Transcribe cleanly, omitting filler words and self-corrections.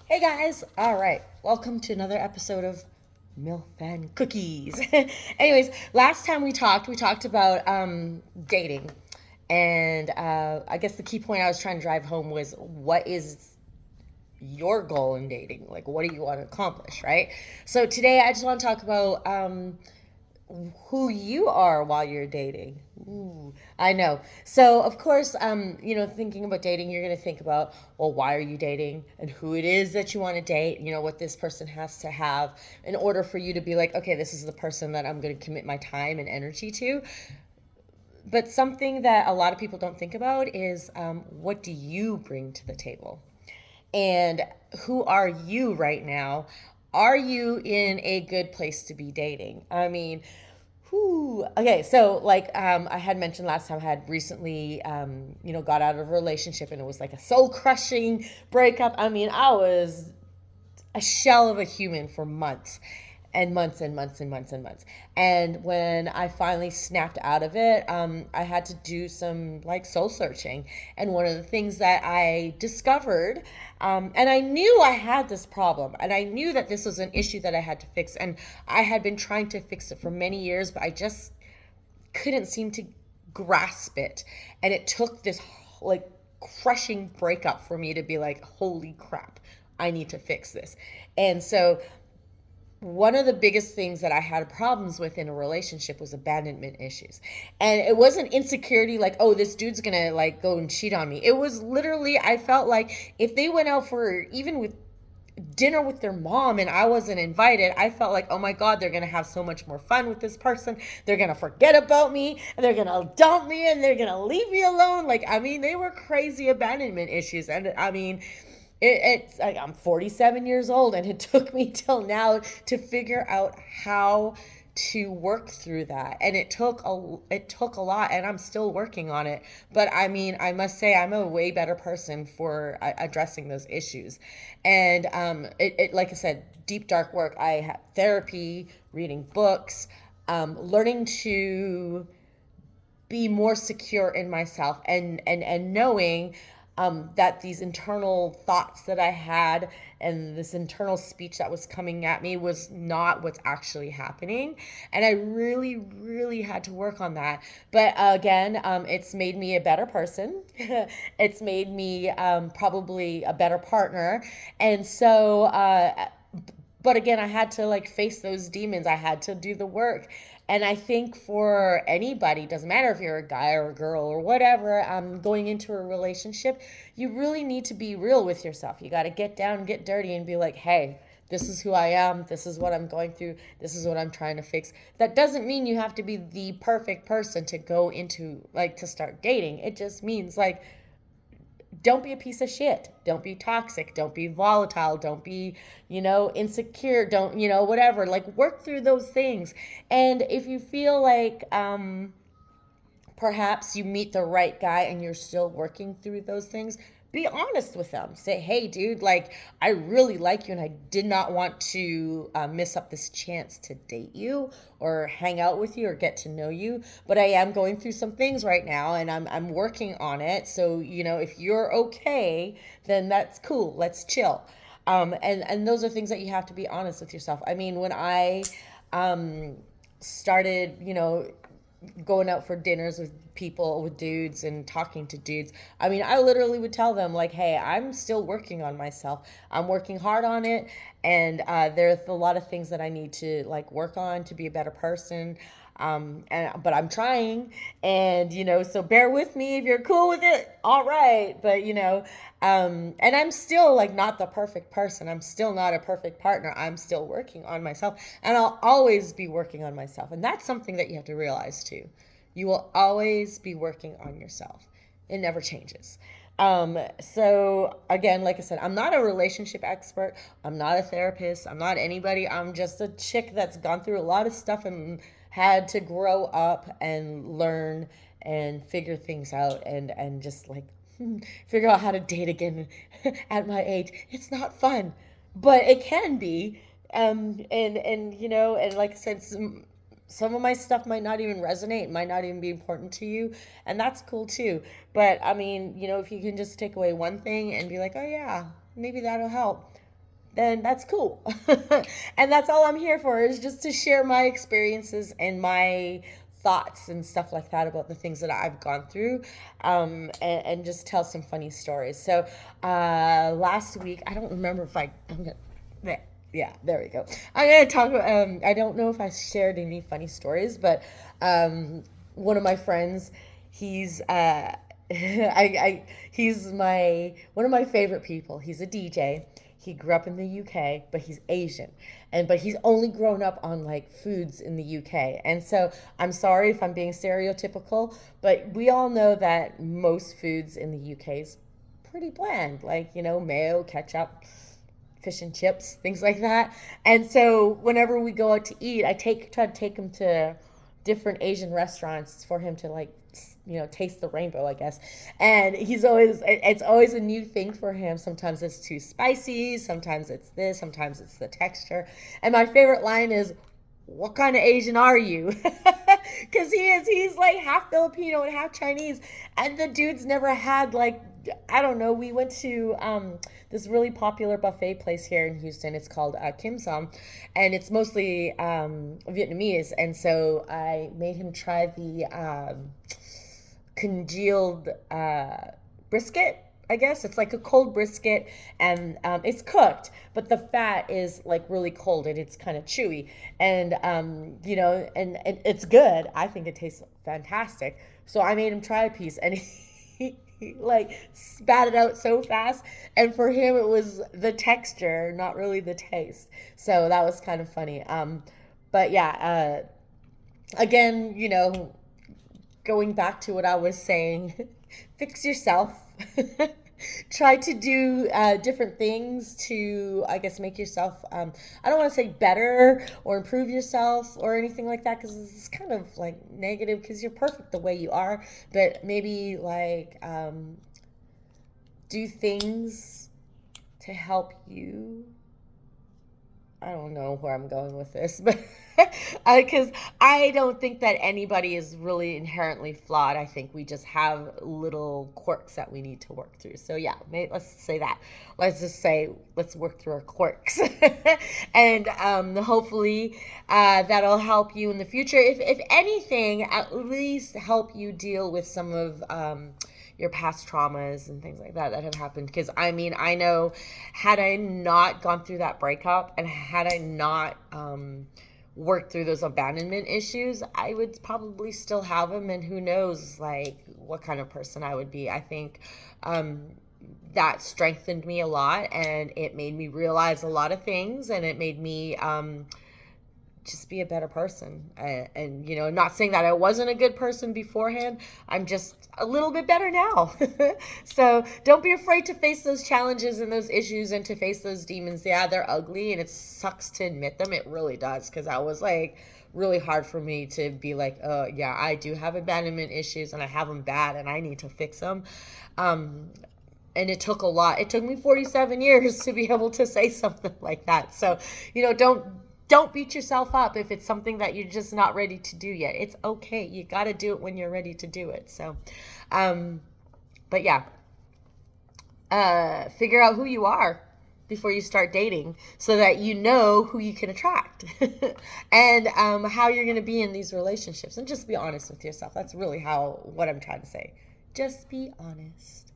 Hey guys! All right, welcome to another episode of MILF and Cookies. Anyways, last time we talked about dating, and I guess the key point I was trying to drive home was what is your goal in dating? Like, what do you want to accomplish, right? So today I just want to talk about who you are while you're dating. Ooh, I know. So, of course, thinking about dating, you're going to think about, well, why are you dating and who it is that you want to date, what this person has to have in order for you to be like, okay, this is the person that I'm going to commit my time and energy to. But something that a lot of people don't think about is what do you bring to the table? And who are you right now? Are you in a good place to be dating? I mean, whew. Okay, so I had mentioned last time, I had recently, got out of a relationship, and it was like a soul crushing breakup. I mean, I was a shell of a human for months and months and months and months and months. And when I finally snapped out of it, I had to do some like soul searching. And one of the things that I discovered, and I knew I had this problem, and I knew that this was an issue that I had to fix. And I had been trying to fix it for many years, but I just couldn't seem to grasp it. And it took this like crushing breakup for me to be like, holy crap, I need to fix this. And so one of the biggest things that I had problems with in a relationship was abandonment issues. And it wasn't insecurity like, oh, this dude's gonna like go and cheat on me. It was literally, I felt like if they went out for even with dinner with their mom and I wasn't invited, I felt like, oh my God, they're gonna have so much more fun with this person. They're gonna forget about me and they're gonna dump me and they're gonna leave me alone. Like, I mean, they were crazy abandonment issues. And I mean, it's like I'm 47 years old, and it took me till now to figure out how to work through that, and it took a lot, and I'm still working on it. But I mean, I must say I'm a way better person for addressing those issues. And like I said, deep dark work. I have therapy, reading books, learning to be more secure in myself, and knowing that these internal thoughts that I had and this internal speech that was coming at me was not what's actually happening. And I really, really had to work on that. But again, it's made me a better person. It's made me probably a better partner. And so, but again, I had to like face those demons. I had to do the work. And I think for anybody, doesn't matter if you're a guy or a girl or whatever, going into a relationship, you really need to be real with yourself. You got to get down, get dirty, and be like, hey, this is who I am. This is what I'm going through. This is what I'm trying to fix. That doesn't mean you have to be the perfect person to go into, like, to start dating. It just means, like, don't be a piece of shit. Don't be toxic. Don't be volatile. Don't be, insecure. Don't, whatever. Like, work through those things. And if you feel like perhaps you meet the right guy and you're still working through those things, be honest with them. Say, hey, dude, like, I really like you and I did not want to miss up this chance to date you or hang out with you or get to know you. But I am going through some things right now and I'm working on it. So, if you're okay, then that's cool. Let's chill. And those are things that you have to be honest with yourself. I mean, when I started, going out for dinners with people, with dudes, and talking to dudes, I mean, I literally would tell them like, hey, I'm still working on myself. I'm working hard on it. And there's a lot of things that I need to like work on to be a better person. But I'm trying. And so bear with me if you're cool with it, all right. But and I'm still like not the perfect person. I'm still not a perfect partner. I'm still working on myself, and I'll always be working on myself. And that's something that you have to realize too. You will always be working on yourself. It never changes. So again, like I said, I'm not a relationship expert. I'm not a therapist. I'm not anybody. I'm just a chick that's gone through a lot of stuff and had to grow up and learn and figure things out, and just like figure out how to date again at my age. It's not fun, but it can be. And like I said, some of my stuff might not even resonate, might not even be important to you, and that's cool too. But I mean, if you can just take away one thing and be like, oh yeah, maybe that'll help. then that's cool. And that's all I'm here for, is just to share my experiences and my thoughts and stuff like that about the things that I've gone through, and just tell some funny stories. So last week, I don't remember if I'm gonna, yeah, there we go. I'm gonna talk about, I don't know if I shared any funny stories, but one of my friends, he's he's one of my favorite people. He's a DJ. He grew up in the UK, but he's Asian. But he's only grown up on like foods in the UK. And so I'm sorry if I'm being stereotypical, but we all know that most foods in the UK is pretty bland, like, mayo, ketchup, fish and chips, things like that. And so whenever we go out to eat, I try to take him to different Asian restaurants for him to, like, taste the rainbow, I guess. And it's always a new thing for him. Sometimes it's too spicy, sometimes it's this, sometimes it's the texture. And my favorite line is, "What kind of Asian are you?" Because he's like half Filipino and half Chinese. And the dude's never had, like, I don't know, we went to this really popular buffet place here in Houston. It's called Kim Sam, and it's mostly Vietnamese. And so I made him try the congealed brisket. I guess it's like a cold brisket, and it's cooked, but the fat is like really cold and it's kind of chewy, and and it's good. I think it tastes fantastic. So I made him try a piece, and he like spat it out so fast. And for him, it was the texture, not really the taste. So that was kind of funny. But yeah, again, going back to what I was saying, fix yourself. Try to do different things to, I guess, make yourself, I don't want to say better or improve yourself or anything like that, because it's kind of like negative, because you're perfect the way you are. But maybe like do things to help you. I don't know where I'm going with this, but because I don't think that anybody is really inherently flawed. I think we just have little quirks that we need to work through. So yeah, let's say that. Let's work through our quirks, and hopefully that'll help you in the future. If anything, at least help you deal with some of your past traumas and things like that have happened. Because I mean, I know, had I not gone through that breakup, and had I not worked through those abandonment issues, I would probably still have them, and who knows, like, what kind of person I would be. I think that strengthened me a lot, and it made me realize a lot of things, and it made me just be a better person. And not saying that I wasn't a good person beforehand. I'm just a little bit better now. So don't be afraid to face those challenges and those issues, and to face those demons. Yeah, they're ugly, and it sucks to admit them. It really does, because that was like really hard for me to be like, oh yeah, I do have abandonment issues, and I have them bad, and I need to fix them. And it took a lot. It took me 47 years to be able to say something like that. So don't beat yourself up if it's something that you're just not ready to do yet. It's okay. You got to do it when you're ready to do it. So, but yeah, figure out who you are before you start dating, so that you know who you can attract and how you're going to be in these relationships, and just be honest with yourself. That's really what I'm trying to say. Just be honest.